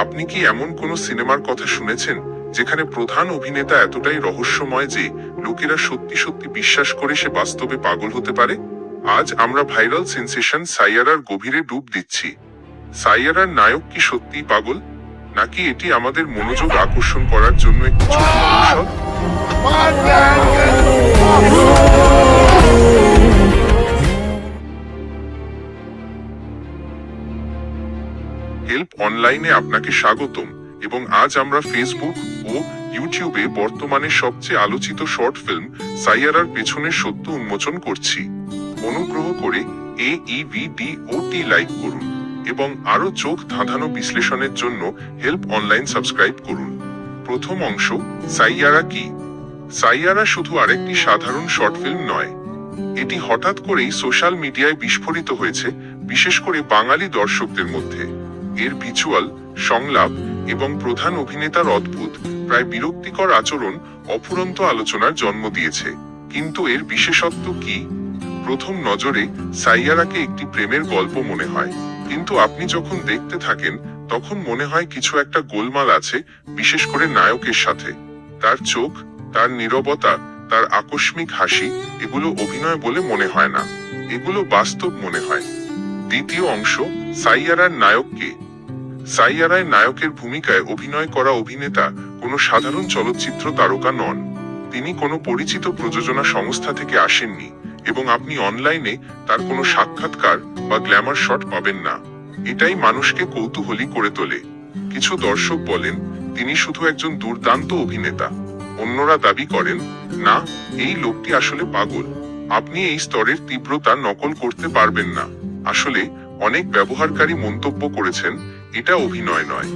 আপনি কি এমন কোন সিনেমার কথা শুনেছেন যেখানে প্রধান অভিনেতা এতটাই রহস্যময় যে লোকেরা সত্যি সত্যি বিশ্বাস করে সে বাস্তবে পাগল হতে পারে? আজ আমরা ভাইরাল সেন্সেশন সাইয়ারার গভীরে ডুব দিচ্ছি। সাইয়ারার নায়ক কি সত্যিই পাগল, নাকি এটি আমাদের মনোযোগ আকর্ষণ করার জন্য একটি ছোট কৌশল? হেল্প অনলাইনে আপনাকে স্বাগতম, এবং আজ আমরা ফেসবুক ও ইউটিউবে বর্তমানে সবচেয়ে আলোচিত শর্ট ফিল্ম সাইয়ারার পেছনের সত্য উন্মোচন করছি। অনুগ্রহ করে AEVDOT লাইক করুন এবং আরো চোখ ধাঁধানো বিশ্লেষণের জন্য হেল্প অনলাইন সাবস্ক্রাইব করুন। প্রথম অংশ, সাইয়ারা কি? সাইয়ারা শুধু আরেকটি সাধারণ শর্ট ফিল্ম নয়। এটি হঠাৎ করেই সোশ্যাল মিডিয়ায় বিস্ফোরিত হয়েছে, বিশেষ করে বাঙালি দর্শকদের মধ্যে। এর ভিজুয়াল, সংলাপ এবং প্রধান অভিনেতার অদ্ভুত, প্রায় বিরক্তিকর আচরণ অফুরন্ত আলোচনার জন্ম দিয়েছে। কিন্তু এর বিশেষত্ব কি? প্রথম নজরে সাইয়ারাকে একটি প্রেমের গল্প মনে হয়, কিন্তু আপনি যখন দেখতে থাকেন তখন মনে হয় কিছু একটা গোলমাল আছে, বিশেষ করে নায়কের সাথে। তার চোখ, তার নীরবতা, তার আকস্মিক হাসি, এগুলো অভিনয় বলে মনে হয় না, এগুলো বাস্তব মনে হয়। দ্বিতীয় অংশ, সাইয়ারার নায়ক কে? সাইয়ারায় নায়কের ভূমিকায় অভিনয় করা অভিনেতা কোনো সাধারণ চলচ্চিত্র তারকা নন। তিনি কোনো পরিচিত প্রযোজনা সংস্থা থেকে আসেননি, এবং আপনি অনলাইনে তার কোনো সাক্ষাৎকার বা গ্ল্যামার শট পাবেন না। এটাই মানুষকে কৌতূহলী করে তোলে। কিছু দর্শক বলেন তিনি শুধু একজন দুর্দান্ত অভিনেতা, অন্যরা দাবি করেন না, এই লোকটি আসলে পাগল। আপনি এই স্তরের তীব্রতা নকল করতে পারবেন না। আসলে অনেক ব্যবহারকারী মন্তব্য করেছেন এটা অভিনয় নয়,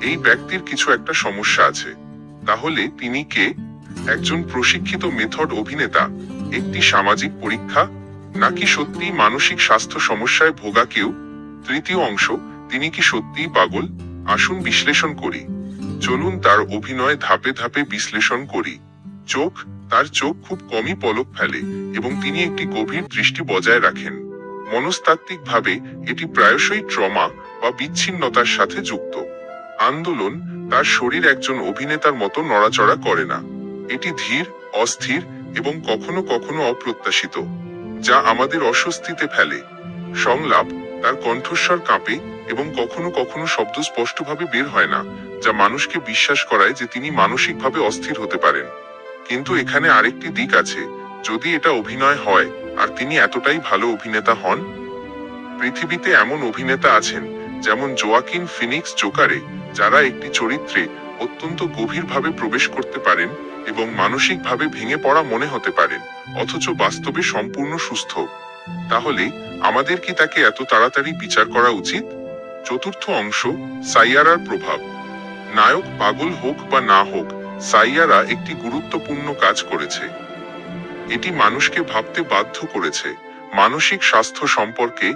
এই ব্যক্তির কিছু একটা সমস্যা আছে। তাহলে তিনি কে? একজন প্রশিক্ষিত মেথড অভিনেতা, একটি সামাজিক পরীক্ষা, নাকি সত্যিই মানসিক স্বাস্থ্য সমস্যায় ভোগা কেউ? তৃতীয় অংশ, তিনি কি সত্যিই পাগল? আসুন বিশ্লেষণ করি। চলুন তার অভিনয় ধাপে ধাপে বিশ্লেষণ করি। চোখ, তার চোখ খুব কমই পলক ফেলে এবং তিনি একটি গভীর দৃষ্টি বজায় রাখেন। মনস্তাত্ত্বিকভাবে এটি প্রায়শই ট্রমা বা বিচ্ছিন্নতার সাথে যুক্ত। আন্দোলন, তার শরীর একজন অভিনেতার মতো নড়াচড়া করে না। এটি ধীর, অস্থির এবং কখনো কখনো অপ্রত্যাশিত, যা আমাদের অস্বস্তিতে ফেলে। সংলাপ, তার কণ্ঠস্বর কাঁপে এবং কখনো কখনো শব্দ স্পষ্টভাবে বের হয় না, যা মানুষকে বিশ্বাস করায় যে তিনি মানসিকভাবে অস্থির হতে পারেন। কিন্তু এখানে আরেকটি দিক আছে, যদি এটা অভিনয় হয় আর তিনি এতটাই ভালো অভিনেতা হন। পৃথিবীতে এমন অভিনেতা আছেন, যেমন জোয়াকিন ফিনিক্স জোকারে, যারা একটি চরিত্রে অত্যন্ত গভীরভাবে প্রবেশ করতে পারেন এবং মানসিকভাবে ভেঙে পড়া মনে হতে পারেন, অথচ বাস্তবে সম্পূর্ণ সুস্থ। তাহলে আমাদের কি তাকে এত তাড়াতাড়ি বিচার করা উচিত? চতুর্থ অংশ, সাইয়ারার প্রভাব। নায়ক পাগল হোক বা না হোক, সাইয়ারা একটি গুরুত্বপূর্ণ কাজ করেছে। এটি মানুষকে ভাবতে বাধ্য করেছে, মানসিক স্বাস্থ্য সম্পর্কে,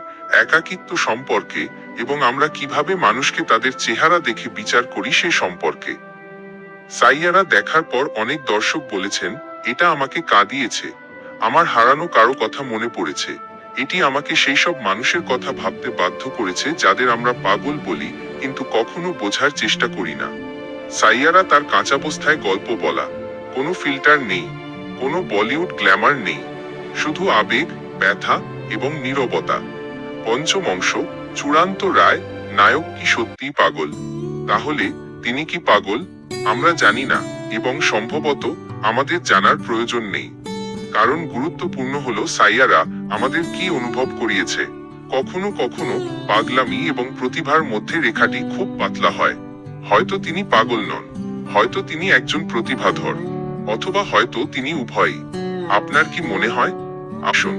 একাকিত্ব সম্পর্কে, এবং আমরা কিভাবে মানুষকে তাদের চেহারা দেখে বিচার করি সে সম্পর্কে। সাইয়ারা দেখার পর অনেক দর্শক বলেছেন, এটা আমাকে কাঁদিয়েছে, আমার হারানো কারো কথা মনে পড়েছে। এটি আমাকে সেই সব মানুষের কথা ভাবতে বাধ্য করেছে যাদের আমরা পাগল বলি, কিন্তু কখনো বোঝার চেষ্টা করি না। সাইয়ারা তার কাঁচাবস্থায় গল্প বলা, কোনো ফিল্টার নেই, কোনো বলিউড গ্ল্যামার নেই, শুধু আবেগ, ব্যথা এবং নীরবতা। পঞ্চম অংশ, চূড়ান্ত রায়, নায়ক কি সত্যিই পাগল? তাহলে তিনি কি পাগল? আমরা জানি না, এবং সম্ভবত আমাদের জানার প্রয়োজন নেই। কারণ গুরুত্বপূর্ণ হলো সাইয়ারা আমাদের কি অনুভব করিয়েছে। কখনো কখনো পাগলামি এবং প্রতিভার মধ্যে রেখাটি খুব পাতলা হয়। হয়তো তিনি পাগল নন, হয়তো তিনি একজন প্রতিভাধর, অথবা হয়তো তিনি উভয়ই। আপনার কি মনে হয়? আসুন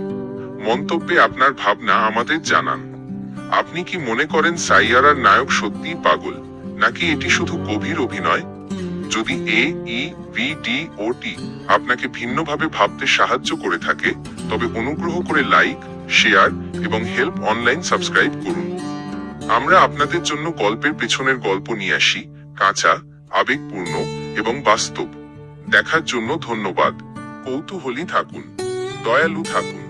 মন্তব্যে আপনার ভাবনা আমাদের জানান। আপনি কি মনে করেন সাইয়ারার নায়ক সত্যিই পাগল, নাকি এটি শুধু গভীর অভিনয়? যদি AEVDOT আপনাকে ভিন্নভাবে ভাবতে সাহায্য করে থাকে, তবে অনুগ্রহ করে লাইক, শেয়ার এবং হেল্প অনলাইন সাবস্ক্রাইব করুন। আমরা আপনাদের জন্য গল্পের পেছনের গল্প নিয়ে আসি, কাঁচা, আবেগপূর্ণ এবং বাস্তব। দেখার জন্য ধন্যবাদ। কৌতূহলী থাকুন, দয়ালু থাকুন।